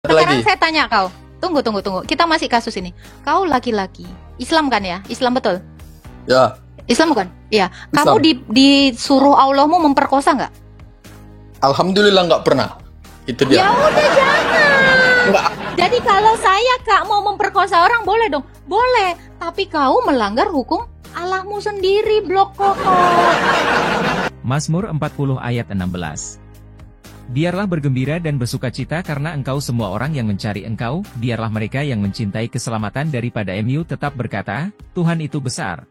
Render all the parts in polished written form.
Sekarang lagi. saya tanya kau. Tunggu. Kita masih kasus ini. Kau laki-laki. Islam kan ya? Islam betul? Ya, Islam bukan? Iya. Islam. Kamu disuruh Allahmu memperkosa nggak? alhamdulillah nggak pernah. Itu Ya dia. udah jangan. Nggak. Jadi kalau saya Kak mau memperkosa orang boleh dong? Boleh. Tapi kau melanggar hukum Allahmu sendiri, blok kokok. Mazmur 40 ayat 16. Biarlah bergembira dan bersukacita karena engkau semua orang yang mencari engkau, biarlah mereka yang mencintai keselamatan daripada MU tetap berkata, Tuhan itu besar.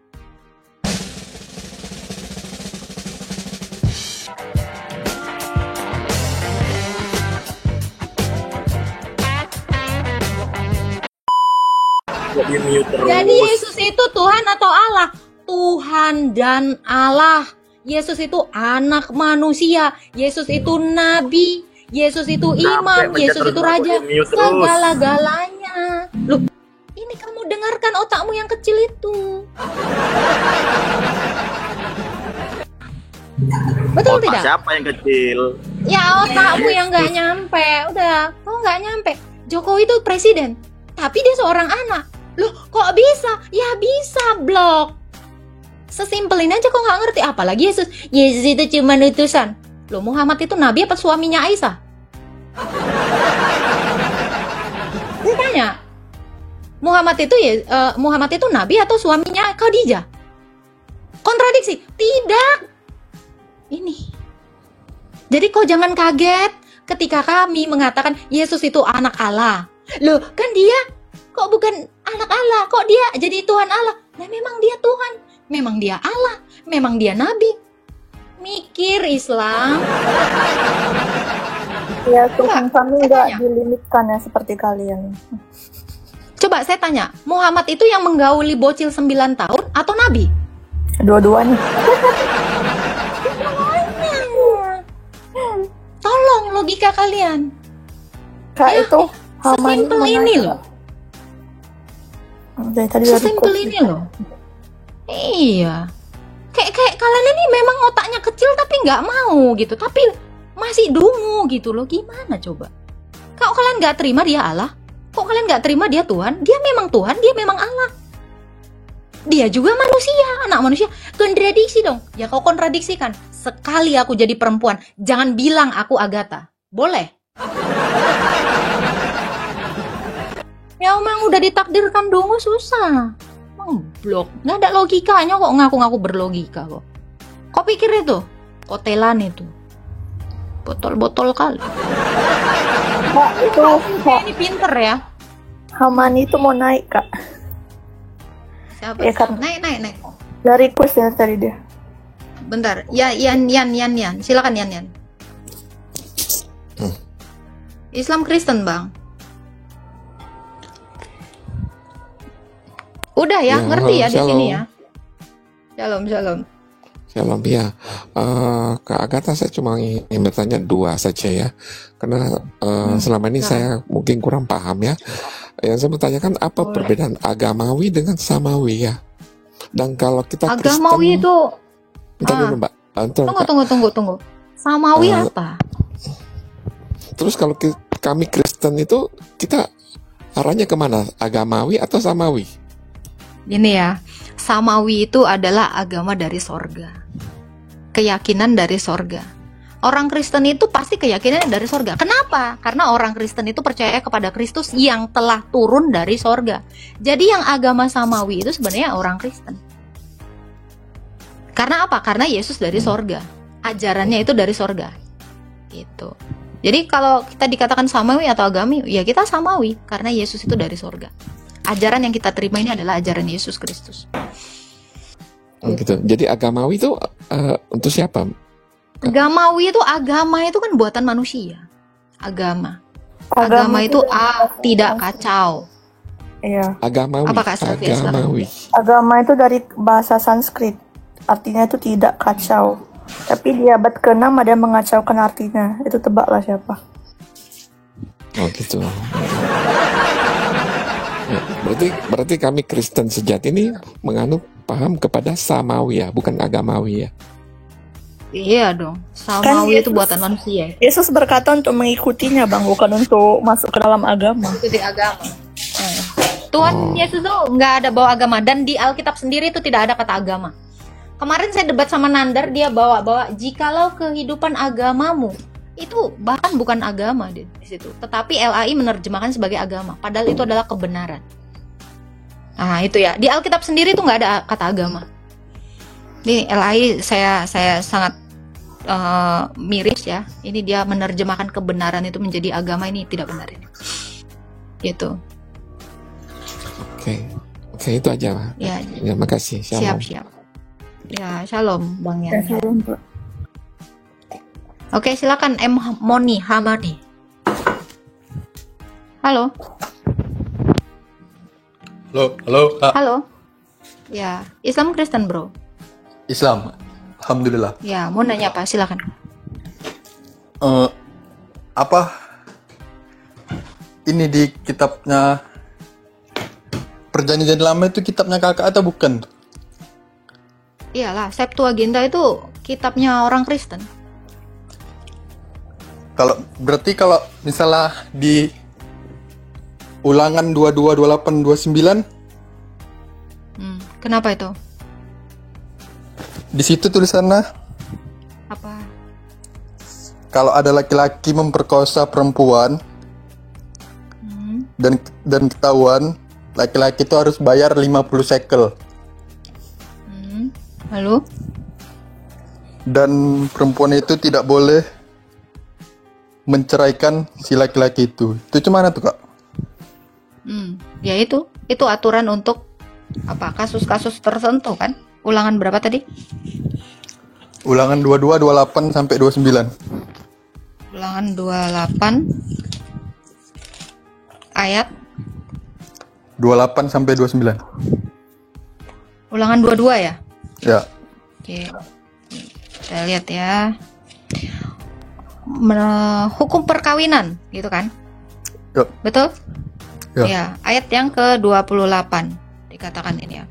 Jadi Yesus itu Tuhan atau Allah? Tuhan dan Allah. Yesus itu anak manusia. Yesus itu nabi. Yesus itu imam. Yesus itu raja. Segala-galanya. Loh, ini kamu dengarkan otakmu yang kecil itu. Betul Otak tidak? siapa yang kecil? Ya otakmu yang nggak nyampe. Udah, kau nggak nyampe. Jokowi itu presiden, tapi dia seorang anak. Loh, kok bisa? Ya bisa, blok. Sesimpel ini aja kok nggak ngerti. Apalagi Yesus. Yesus itu cuma utusan. Loh, Muhammad itu nabi apa suaminya Aisyah? Saya tanya. Muhammad itu nabi atau suaminya Khadijah? Kontradiksi? Tidak. Ini. Jadi kau jangan kaget ketika kami mengatakan Yesus itu anak Allah. Loh, kan dia kok bukan anak Allah? Kok dia jadi Tuhan Allah? Nah, memang dia Tuhan. Memang dia Allah, memang dia nabi. Mikir Islam. Ya, Tuhan kami nggak tanya. dilimitkan ya seperti kalian. Coba saya tanya, Muhammad itu yang menggauli bocil 9 tahun atau nabi? Dua-duanya. Tolong logika kalian. Kak Ya, itu Haman sesimpel ini loh. Dari tadi udah Sesimpel request. ini loh. Iya. Kayak kalian ini memang otaknya kecil tapi nggak mau gitu. Tapi masih dungu gitu loh. Gimana coba? Kok kalian nggak terima dia Allah? Kok kalian nggak terima dia Tuhan? Dia memang Tuhan, dia memang Allah. Dia juga manusia, anak manusia. Kontradiksi dong. Ya kau kontradiksikan. Sekali aku jadi perempuan, jangan bilang aku Agatha. Boleh? Ya memang udah ditakdirkan dungu susah. Blok, nggak ada logikanya kok ngaku-ngaku berlogika kok. Kok pikir itu? Kotelan itu. Botol-botol kali. Kak, itu Kak, Ini pinter ya. Haman itu mau naik, Kak. Siapa? Ya, kan. Naik. Dari request ya tadi dia. Bentar. Ya, Yan. Silakan Yan. Islam Kristen, Bang. Udah ya, Ya, ngerti ya di shalom. sini ya. Shalom. Shalom ya. Kak Agatha, saya cuma ingin bertanya dua saja ya. Karena selama ini saya mungkin kurang paham ya. Yang saya bertanyakan apa perbedaan agamawi dengan samawi ya. Dan kalau kita Agamawi Kristen, itu bentar dulu Mbak. Bentar, Kak. tunggu. Samawi apa? Terus kalau kami Kristen itu kita arahnya kemana? Agamawi atau samawi? Ini ya, Samawi itu adalah agama dari sorga. Keyakinan dari sorga. Orang Kristen itu pasti keyakinannya dari sorga. Kenapa? Karena orang Kristen itu percaya kepada Kristus yang telah turun dari sorga. Jadi yang agama Samawi itu sebenarnya orang Kristen. Karena apa? Karena Yesus dari sorga. Ajarannya itu dari sorga. Gitu. Jadi kalau kita dikatakan Samawi atau agami, ya kita Samawi. Karena Yesus itu dari sorga. Ajaran yang kita terima ini adalah ajaran Yesus Kristus. Gitu. Jadi agamawi itu untuk siapa? Agamawi itu agama itu kan buatan manusia. Agama itu tidak kacau. Iya. Agamawi. Apa, Kak Sylvia, silakan. Agamawi. Agama itu dari bahasa Sanskrit. Artinya itu tidak kacau. Tapi di abad ke-6 ada yang mengacaukan artinya. Itu tebaklah siapa. Oh gitu. Ya, berarti kami Kristen sejati ini menganut paham kepada samawi ya, bukan agamawi ya. Iya dong. Kan Samawi itu Yesus, buatan manusia. Yesus berkata untuk mengikutinya bang, bukan untuk masuk ke dalam agama. Itu di agama. Tuhan Yesus tuh nggak ada bawa agama, dan di Alkitab sendiri itu tidak ada kata agama. Kemarin saya debat sama Nandar, dia bawa jikalau kehidupan agamamu itu bahkan bukan agama di situ, tetapi LAI menerjemahkan sebagai agama, padahal itu adalah kebenaran. Nah itu ya, di Alkitab sendiri tuh nggak ada kata agama. Ini LAI saya sangat miris ya. Ini dia menerjemahkan kebenaran itu menjadi agama, ini tidak benar ini. Gitu. Oke, itu aja lah. Ya, Ya, makasih. Shalom. siap. Ya, shalom Bang Ya, Yan. salam, Pak. Oke, silakan M Moni Hamani. Halo. Halo, Kak. Halo. Ya, Islam Kristen, Bro. Islam. Alhamdulillah. Ya, mau nanya apa? Silakan. Apa ini di kitabnya Perjanjian Lama itu kitabnya kakak atau bukan? Iyalah, Septuaginta itu kitabnya orang Kristen. Berarti kalau misalnya di Ulangan 22, 28, 29, Kenapa itu? di situ tulisannya Apa? kalau ada laki-laki memperkosa perempuan dan ketahuan, laki-laki itu harus bayar 50 shekel. Lalu? Dan perempuan itu tidak boleh menceraikan si laki-laki itu. Itu gimana tuh, Kak? Ya itu aturan untuk apa? Kasus-kasus tertentu kan? Ulangan berapa tadi? Ulangan 22, 28 sampai 29. Ulangan 28 ayat 28 sampai 29. Ulangan 22 ya? Ya. Oke. Kita lihat ya. Hukum perkawinan gitu kan? Yuk. Betul? Ya. Ya, ayat yang ke-28 dikatakan ini ya.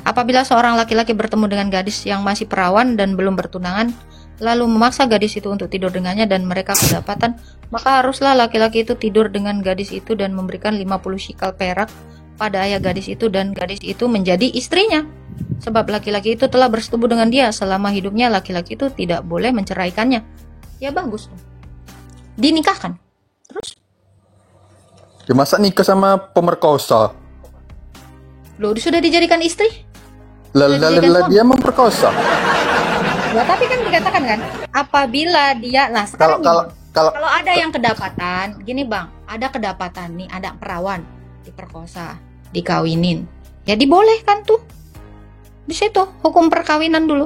Apabila seorang laki-laki bertemu dengan gadis yang masih perawan dan belum bertunangan, lalu memaksa gadis itu untuk tidur dengannya dan mereka kedapatan, maka haruslah laki-laki itu tidur dengan gadis itu dan memberikan 50 shikal perak pada ayah gadis itu, dan gadis itu menjadi istrinya. Sebab laki-laki itu telah bersetubuh dengan dia, selama hidupnya laki-laki itu tidak boleh menceraikannya. Ya bagus dong. Dinikahkan. Terus? Ya masa nikah sama pemerkosa? Loh, sudah dijadikan istri? Dia memperkosa. Ya, tapi kan dikatakan kan, apabila dia, nah sekarang kalau ada yang kedapatan, gini bang, ada kedapatan nih, ada perawan diperkosa, dikawinin, ya dibolehkan tuh, di situ hukum perkawinan dulu.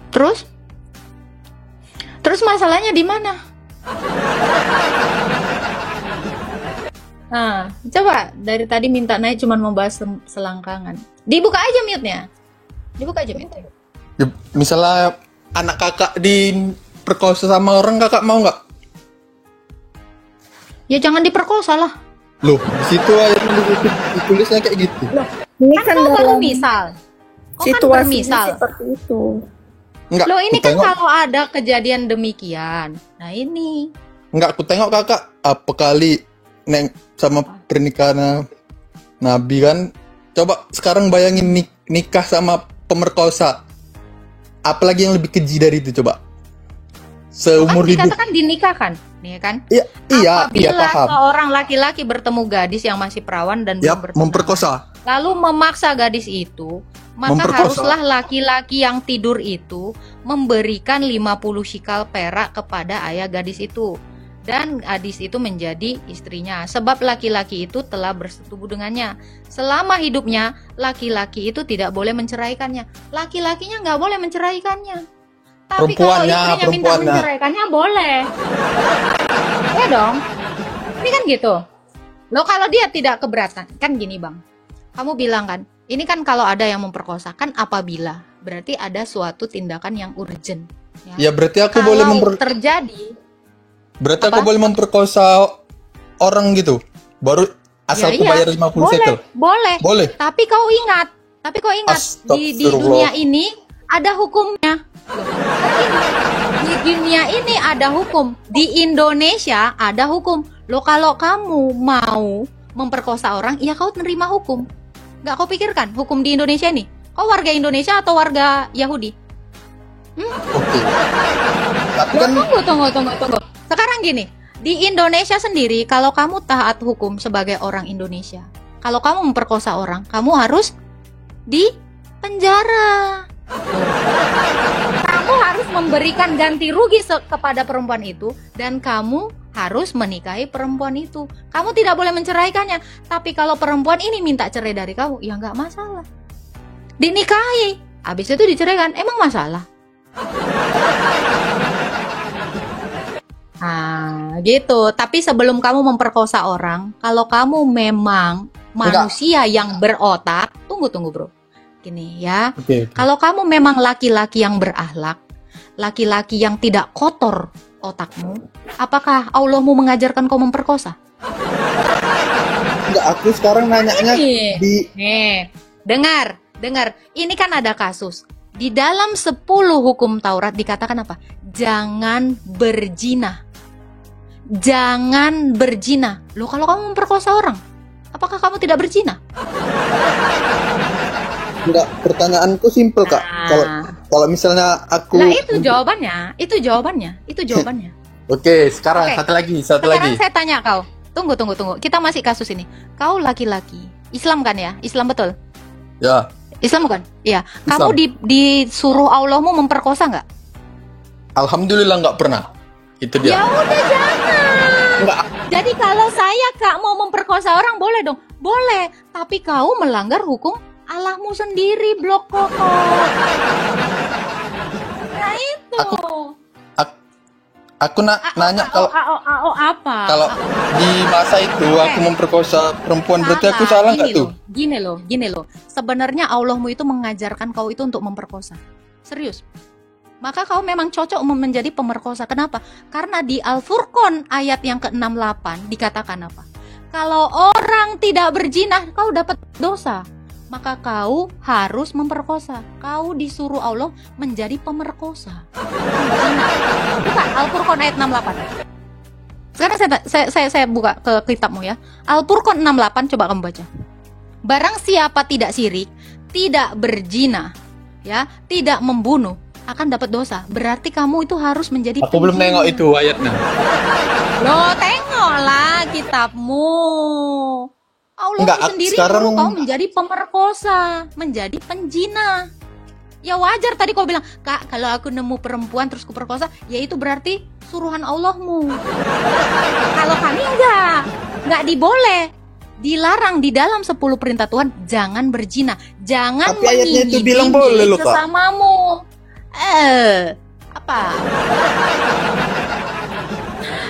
Terus masalahnya di mana? Nah, coba dari tadi minta naik cuman mau bahas selangkangan. Dibuka aja mute-nya. Dibuka aja mute. Ya, misalnya anak kakak diperkosa sama orang, kakak mau nggak? Ya jangan diperkosa lah. Loh, di situ aja ditulisnya kayak gitu. Loh, ini Kan kan kau baru dalam misal. Kau kan situasinya bermisal. seperti itu. Enggak. Loh, ini kan kutengok- kalau ada kejadian demikian. Nah, ini. Enggak, aku tengok kakak apa kali neng sama pernikahan Nabi kan. Coba sekarang bayangin nikah sama pemerkosa. Apalagi yang lebih keji dari itu, coba. Seumur Kan hidup. dikatakan dinikahkan, nih kan? Iya, Apabila paham. seorang laki-laki bertemu gadis yang masih perawan dan Ya, belum bertunangan, memperkosa. lalu memaksa gadis itu, maka Memperkosa. haruslah laki-laki yang tidur itu memberikan 50 shikal perak kepada ayah gadis itu, dan gadis itu menjadi istrinya, sebab laki-laki itu telah bersetubuh dengannya. Selama hidupnya, laki-laki itu tidak boleh menceraikannya. Laki-lakinya nggak boleh menceraikannya. Tapi kalau istrinya minta menceraikannya boleh. Ya dong. Ini kan gitu. Loh, kalau dia tidak keberatan, kan gini bang. Kamu bilang kan, ini kan kalau ada yang memperkosa, kan apabila. Berarti ada suatu tindakan yang urgent. Ya berarti aku Kalau boleh terjadi. Berarti Apa? aku boleh memperkosa orang gitu. Baru asal Ya, aku iya. bayar 50 shekel. Boleh. Boleh. Tapi kau ingat di dunia ini ada hukumnya. Di dunia ini ada hukum. Di Indonesia ada hukum. Loh, kalau kamu mau memperkosa orang, ya kau nerima hukum. Nggak kau pikirkan hukum di Indonesia ini? Kau warga Indonesia atau warga Yahudi? Oke. Tapi kan Tunggu. Sekarang gini, di Indonesia sendiri, kalau kamu taat hukum sebagai orang Indonesia, kalau kamu memperkosa orang, kamu harus di penjara. Kamu harus memberikan ganti rugi kepada perempuan itu, dan kamu harus menikahi perempuan itu. Kamu tidak boleh menceraikannya. Tapi kalau perempuan ini minta cerai dari kamu, ya nggak masalah. Dinikahi, habis itu diceraikan, emang masalah? Nah, gitu. Tapi sebelum kamu memperkosa orang, kalau kamu memang manusia yang berotak, tunggu bro. Gini ya, Oke. kalau kamu memang laki-laki yang berakhlak, laki-laki yang tidak kotor otakmu, apakah Allahmu mengajarkan kau memperkosa? Enggak, aku sekarang nanyanya di Nih, dengar. Ini kan ada kasus. Di dalam 10 hukum Taurat dikatakan apa? Jangan berzina. Jangan berzina. Loh, kalau kamu memperkosa orang, apakah kamu tidak berzina? enggak, pertanyaanku simpel, Kak. Kalau misalnya aku Nah, itu jawabannya. Oke, sekarang Oke. satu lagi. Sekarang saya tanya kau. Tunggu. Kita masih kasus ini. Kau laki-laki. Islam kan ya? Islam betul? Ya, Islam bukan? Iya. Islam. Kamu disuruh Allahmu memperkosa nggak? alhamdulillah nggak pernah. Itu dia. Ya udah jangan. Enggak, Jadi kalau saya Kak mau memperkosa orang boleh dong? Boleh. Tapi kau melanggar hukum Allahmu sendiri, blok kokok. Nah itu. aku nanya kalau apa? kalau di masa itu aku memperkosa perempuan, berarti aku salah nggak tuh? Gini loh. Sebenarnya Allahmu itu mengajarkan kau itu untuk memperkosa. Serius. Maka kau memang cocok menjadi pemerkosa. Kenapa? Karena di Al-Furqan ayat yang ke-68 dikatakan apa? Kalau orang tidak berzina, kau dapat dosa. Maka kau harus memperkosa. Kau disuruh Allah menjadi pemerkosa. Buka Al-Furqan ayat 68. Sekarang saya buka ke kitabmu ya. Al-Furqan 68, coba kamu baca. Barang siapa tidak syirik, tidak berzina, ya, tidak membunuh, akan dapat dosa. Berarti kamu itu harus menjadi Aku belum penjina. nengok itu ayatnya. Loh, tengoklah kitabmu. Allah Enggak, sendiri sekarang- suruh kau menjadi pemerkosa, menjadi penjina. Ya wajar tadi kau bilang, Kak, kalau aku nemu perempuan terus kuperkosa, ya itu berarti suruhan Allahmu. Kalau kami enggak diboleh. Dilarang di dalam 10 perintah Tuhan, jangan berzina, jangan Tapi ayatnya itu mengingini bilang boleh loh, Kak. sesamamu. Apa?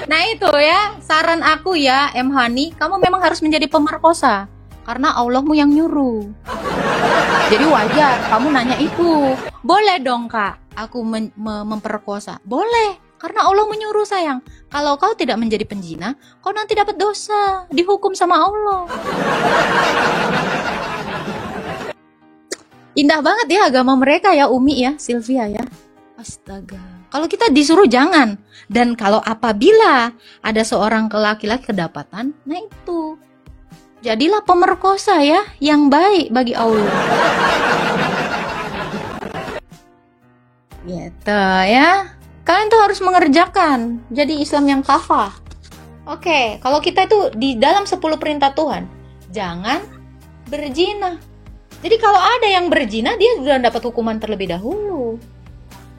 Nah itu ya, saran aku ya, M. Hani, kamu memang harus menjadi pemerkosa. Karena Allahmu yang nyuruh. Jadi wajar, kamu nanya itu. Boleh dong Kak, aku memperkosa. Boleh, karena Allah menyuruh sayang. Kalau kau tidak menjadi penjina, kau nanti dapat dosa. Dihukum sama Allah. Indah banget ya agama mereka ya Umi ya, Sylvia ya. Astaga. Kalau kita disuruh jangan. Dan kalau apabila ada seorang laki-laki kedapatan, nah itu. Jadilah pemerkosa ya, yang baik bagi Allah. Gitu ya. Kalian tuh harus mengerjakan. Jadi Islam yang kafah. Oke, kalau kita itu di dalam 10 perintah Tuhan, jangan berzina. Jadi kalau ada yang berzina, dia sudah dapat hukuman terlebih dahulu.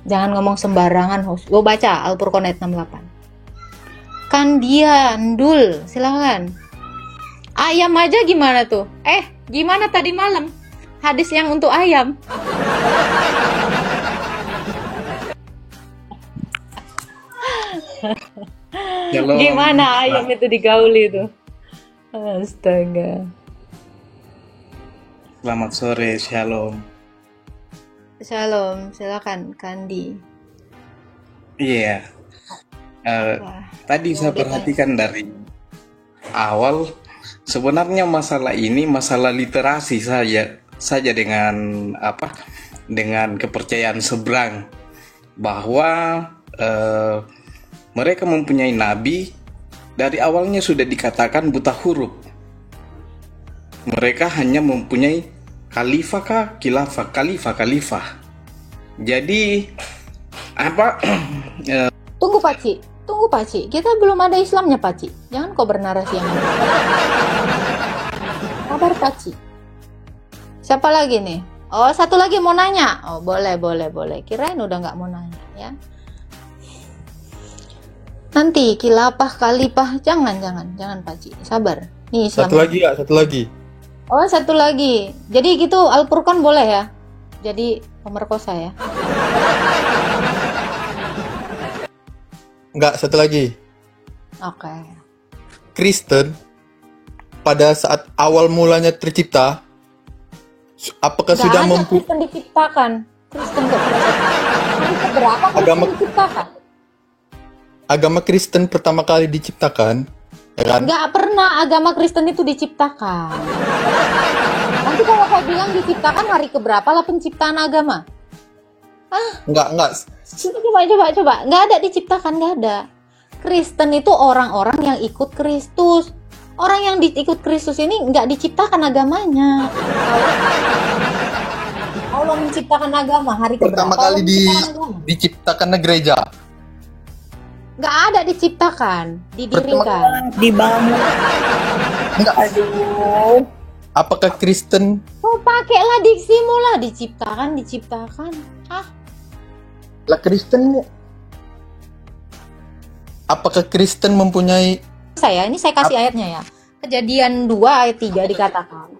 Jangan ngomong sembarangan, host. Gue baca Al-Furqan ayat 68. Kan dia ndul, silakan. Ayam aja gimana tuh? Gimana tadi malam? Hadis yang untuk ayam. Gimana ayam itu digauli tuh? Astaga. Selamat sore, shalom. Shalom, silakan Kandi. Iya. Tadi saya perhatikan dari awal, sebenarnya masalah ini masalah literasi saja dengan dengan kepercayaan seberang. bahwa mereka mempunyai nabi dari awalnya sudah dikatakan buta huruf. Mereka hanya mempunyai khalifah kah? Khalifah. Jadi apa? Tunggu Pak Ci, kita belum ada Islamnya Pak Ci. Jangan kau bernarasi yang aneh. Kabar Pak Ci. Siapa lagi nih? Oh, satu lagi mau nanya. Oh, boleh. Kirain udah nggak mau nanya ya. Nanti khalifah, jangan Pak Ci. Sabar. Nih Islam. Satu lagi. Oh, satu lagi. Jadi gitu Al-Furqan boleh ya? Jadi pemerkosa ya? Enggak, satu lagi. Oke. Kristen pada saat awal mulanya tercipta, apakah Nggak sudah ada Kristen diciptakan. Kristen kok hari keberapa Kristen Agama- diciptakan? agama Kristen pertama kali diciptakan, ya kan? Nggak pernah agama Kristen itu diciptakan. Nanti kalau kau bilang diciptakan hari keberapa lah penciptaan agama? Enggak. Coba. Nggak ada diciptakan, nggak ada. Kristen itu orang-orang yang ikut Kristus. Orang yang ikut Kristus ini nggak diciptakan agamanya. Allah menciptakan agama hari keberapa? Pertama kali Allah menciptakan agama? diciptakan gereja. Nggak ada diciptakan, didirikan. Dibangun. Enggak. Aduh. Apakah Kristen Oh, pakailah diksimu lah, diciptakan. lah Kristen? Apakah Kristen mempunyai Saya kasih ayatnya ya. Kejadian 2 ayat 3 dikatakan.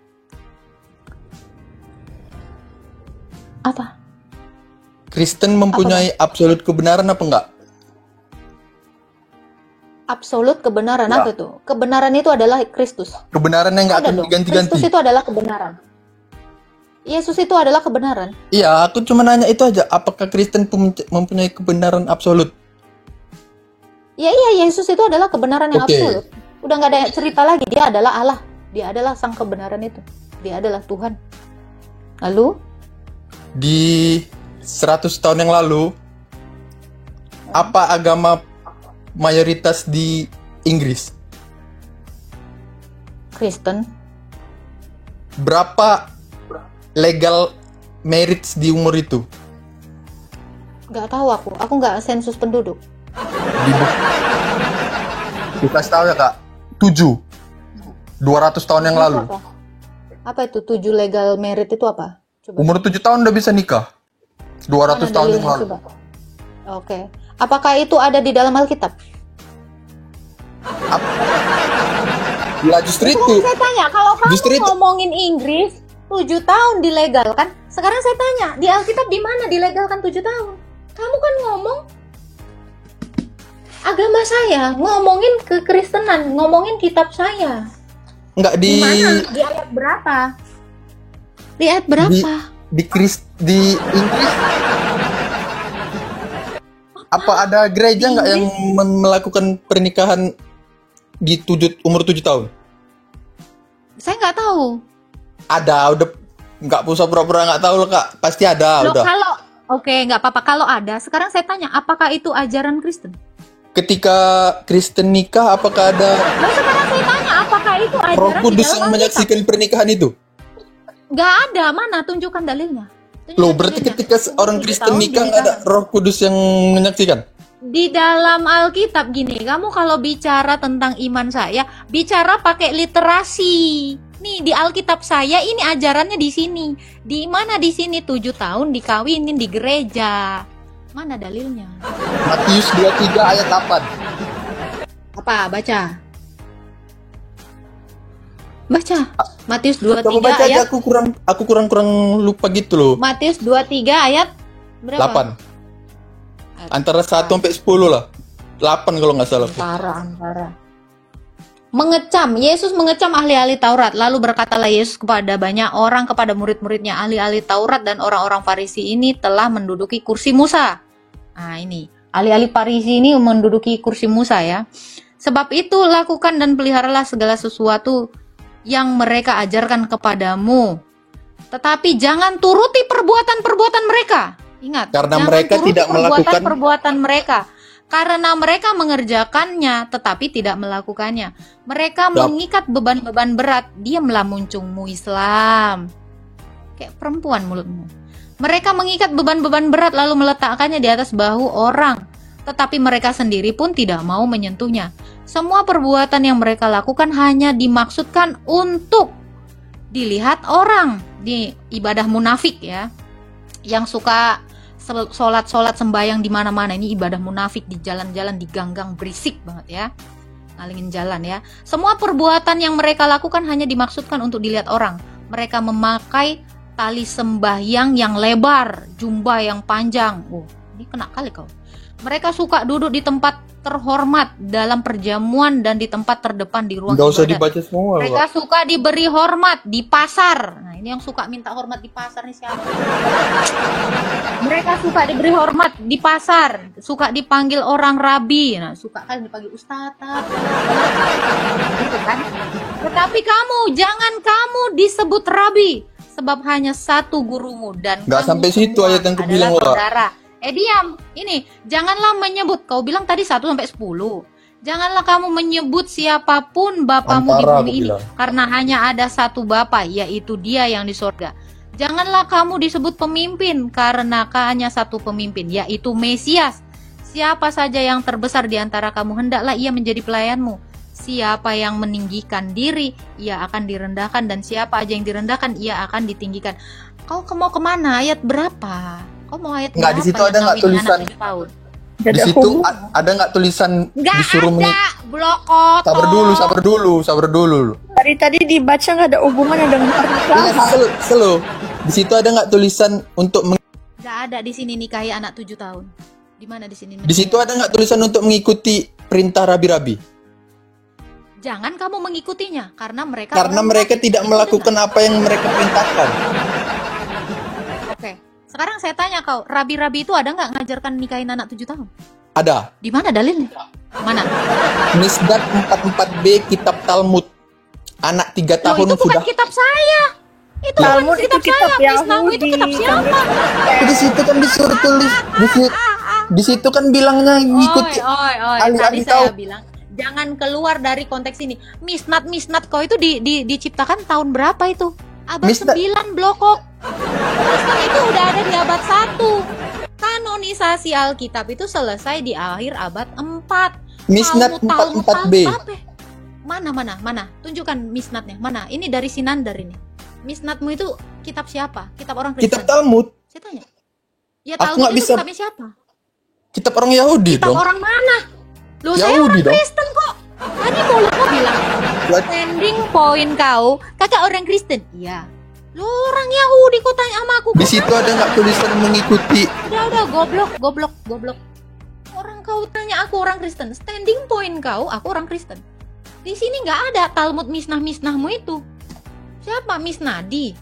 Apa? Kristen mempunyai absolut kebenaran apa enggak? Absolut kebenaran Ya. apa itu? Kebenaran itu adalah Kristus. Kebenaran yang enggak Ada akan dong. diganti-ganti. Kristus itu adalah kebenaran. Yesus itu adalah kebenaran. Iya, aku cuma nanya itu aja. Apakah Kristen mempunyai kebenaran absolut? Ya iya, Yesus itu adalah kebenaran yang Oke. absolut. Udah nggak ada cerita lagi. Dia adalah Allah. Dia adalah sang kebenaran itu. Dia adalah Tuhan. Lalu Di 100 tahun yang lalu, apa agama mayoritas di Inggris? Kristen. Berapa legal marriage di umur itu? Nggak tahu aku. Aku nggak sensus penduduk. Dikasih tahu ya kak, 7. 200 tahun yang Itu lalu. Apa itu 7 legal merit itu apa? Coba. Umur 7 tahun udah bisa nikah. 200 Mana tahun yang dalilnya, lalu. coba. Oke. Apakah itu ada di dalam Alkitab? Lah justru Itu itu. kan saya tanya, kalau kamu Justru itu. ngomongin Inggris 7 tahun dilegalkan, sekarang saya tanya, di Alkitab di mana dilegalkan 7 tahun? Kamu kan ngomong agama saya, ngomongin kekristenan, ngomongin kitab saya. Enggak Di mana? Di ayat berapa? Di ayat berapa? di Inggris. Apa ada gereja nggak yang melakukan pernikahan di umur 7 tahun? Saya nggak tahu. Ada, udah nggak usah pura-pura nggak tahu loh kak, pasti ada Loh, udah. kalau oke, nggak apa-apa kalau ada. Sekarang saya tanya, apakah itu ajaran Kristen? Ketika Kristen nikah, apakah ada Nah, sekarang saya tanya, apakah itu ajaran Roh di Kudus dalam yang Alkitab? menyaksikan pernikahan itu? Nggak ada, mana? Tunjukkan dalilnya. Tunjukkan Loh, berarti dalilnya. ketika Umur orang 7 Kristen tahun nikah nggak ada dinikahan. Roh Kudus yang menyaksikan? Di dalam Alkitab gini, kamu kalau bicara tentang iman saya, bicara pakai literasi. Nih di Alkitab saya ini ajarannya di sini. Di mana di sini 7 tahun dikawinin di gereja. Mana dalilnya? Matius 23 ayat 8. Apa? Baca. Baca. Matius 23 Coba baca aja, ayat aku kurang lupa gitu loh. Matius 23 ayat berapa? 8. Antara 1 sampai 10 lah. 8 kalau nggak salah. Antara. Mengecam, Yesus mengecam ahli-ahli Taurat. Lalu berkatalah Yesus kepada banyak orang, kepada murid-muridnya, ahli-ahli Taurat dan orang-orang Farisi ini telah menduduki kursi Musa. Nah ini, ahli-ahli Farisi ini menduduki kursi Musa ya. Sebab itu lakukan dan peliharalah segala sesuatu yang mereka ajarkan kepadamu. Tetapi jangan turuti perbuatan-perbuatan mereka. Ingat, Karena jangan mereka turuti tidak melakukan. perbuatan mereka. Karena mereka mengerjakannya tetapi tidak melakukannya. Mereka Yap. mengikat beban-beban berat. Diamlah muncungmu Islam. Kayak perempuan mulutmu. Mereka mengikat beban-beban berat lalu meletakkannya di atas bahu orang. Tetapi mereka sendiri pun tidak mau menyentuhnya. Semua perbuatan yang mereka lakukan hanya dimaksudkan untuk dilihat orang. Di ibadah munafik ya. Yang suka sholat sembayang di mana-mana, ini ibadah munafik, di jalan-jalan, di gang-gang berisik banget ya, ngalingin jalan ya. Semua perbuatan yang mereka lakukan hanya dimaksudkan untuk dilihat orang. Mereka memakai tali sembahyang yang lebar, jubah yang panjang. Ini kena kali kau. Mereka suka duduk di tempat terhormat dalam perjamuan dan di tempat terdepan di ruang Nggak usah ibadat. dibaca semua, Mereka Pak. suka diberi hormat di pasar. Nah, ini yang suka minta hormat di pasar nih siapa? Mereka suka diberi hormat di pasar, suka dipanggil orang rabi. Nah, suka kan dipanggil ustadz. Gitu kan? Tetapi jangan kamu disebut rabi, sebab hanya satu gurumu dan Nggak kamu sampai situ semua ayat yang adalah kebilang, Wak. saudara. Diam. Ini, janganlah menyebut. Kau bilang tadi 1 sampai 10. Janganlah kamu menyebut siapapun bapamu di Antara, bumi aku ini, bilang. karena hanya ada satu bapa, yaitu Dia yang di sorga. Janganlah kamu disebut pemimpin, karena hanya satu pemimpin, yaitu Mesias. Siapa saja yang terbesar di antara kamu, hendaklah ia menjadi pelayanmu. Siapa yang meninggikan diri, ia akan direndahkan, dan siapa aja yang direndahkan, ia akan ditinggikan. Kau mau kemana? Ayat berapa? Kau mau ayat Nggak, berapa? di situ yang ada nggak ngawinin tulisan? anak 7 tahun? Nggak Di ada situ hubungan. ada nggak tulisan Nggak disuruh ada, blok kotor. sabar dulu. Dari tadi dibaca nggak ada hubungannya dengan Ingat, pernikahan. slow. Di situ ada nggak tulisan untuk Nggak ada di sini nikahi anak 7 tahun. Di mana di sini? di situ ada nggak tulisan untuk mengikuti perintah rabi-rabi? Jangan kamu mengikutinya karena mereka Karena orang mereka munafik. tidak Itu melakukan dengar. apa yang mereka perintahkan. Oke. Sekarang saya tanya kau, rabi-rabi itu ada nggak ngajarkan nikahin anak 7 tahun? Ada. Di mana dalilnya? Mana? Misdat 44b Kitab Talmud. Anak 3 Loh, tahun itu bukan sudah. kitab saya. Itu Talmud bukan kitab itu kitab saya. Misnamu itu kitab Yahudi. siapa? Di situ kan disuruh tulis. Di situ kan bilangnya ngikuti. Oi. ahli-ahli Tadi saya tahu. bilang jangan keluar dari konteks ini. Misnat kau itu diciptakan tahun berapa itu? Abad Misnat. 9 blokok. Misnat itu udah ada di abad 1. Kanonisasi Alkitab itu selesai di akhir abad 4. Misnat Talmud 44b. apa? Mana? Tunjukkan misnatnya. Mana? Ini dari Sinandar ini. Misnatmu itu kitab siapa? Kitab orang Kristen. Kitab Talmud. Saya tanya. Ya Aku Talmud nggak itu bisa- kitabnya siapa? Kitab orang Yahudi Kitab dong. orang mana? Loh, saya Yahudi orang dong. Kristen kok. Tadi mulutmu bilang Buat- standing point kau, kakak orang Kristen. Iya. Lo orang Yahudi kok tanya sama aku. Di situ ada nggak tulisan mengikuti? Udah goblok. Orang kau tanya aku orang Kristen. Standing point kau, aku orang Kristen. Di sini nggak ada Talmud misnahmu itu. Siapa Misnadi?